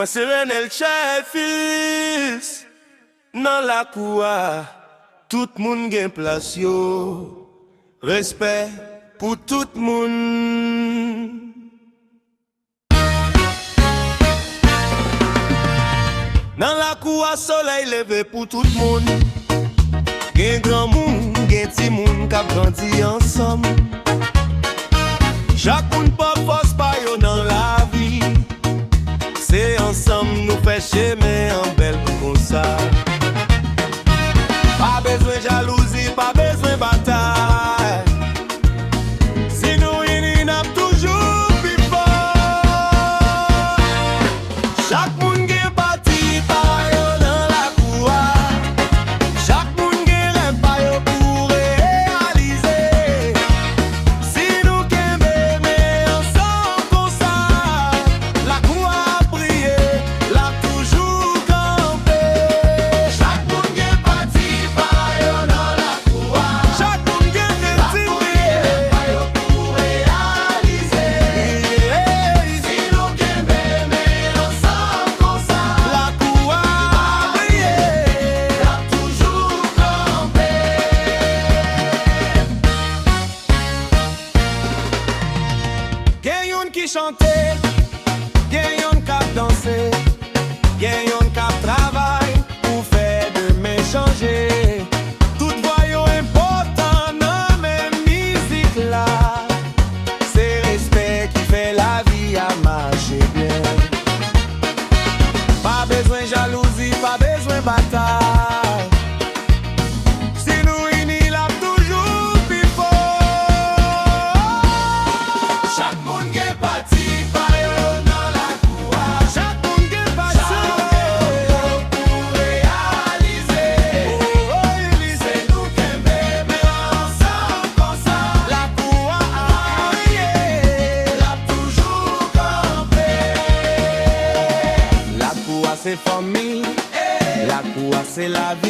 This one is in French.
Moi c'est Renel Chefis. Dans la cour, tout moun gen place yo. Respect pour tout moun. Dans la cour, soleil levé pour tout moun. Gen grand moun, gen ti moun k'ap grandi ensemble. Chaque moun pa force pa yo dans la vie. C'est ensemble nous fait chemin en belle comme ça. Pas besoin jalousie, pas besoin bataille. Si nous unis, n'a toujours plus fort. Chaque moun gen parti pa yo dans la cour. Chaque moun gen rêve pa yo pour réaliser. Si nous kembe mais ensemble comme ça, la cour a prié, l'a toujours campé. Chaque moun gen parti pa yo dans la cour. Chaque moun gen rêve pa yo pour réaliser. Si nous kembe mais ensemble comme ça, la cour a prié, l'a toujours campé. Gen yon qui chante, gen yon k'ap danse, gen yon k'ap travay pour faire demain changer. Tout voix yo important dans même musique là. C'est respect qui fait la vie à marcher bien. Pas besoin jalousie, pas besoin bataille. Si nous unis, l'a toujours plus fort. Chaque moun gen parti pa yo dans la cour. Chaque moun gen parti pour réaliser. C'est nous kembe mais ensemble comme ça. La cour a prié, l'a toujours campé. La cour c'est famille, la cour c'est la vie.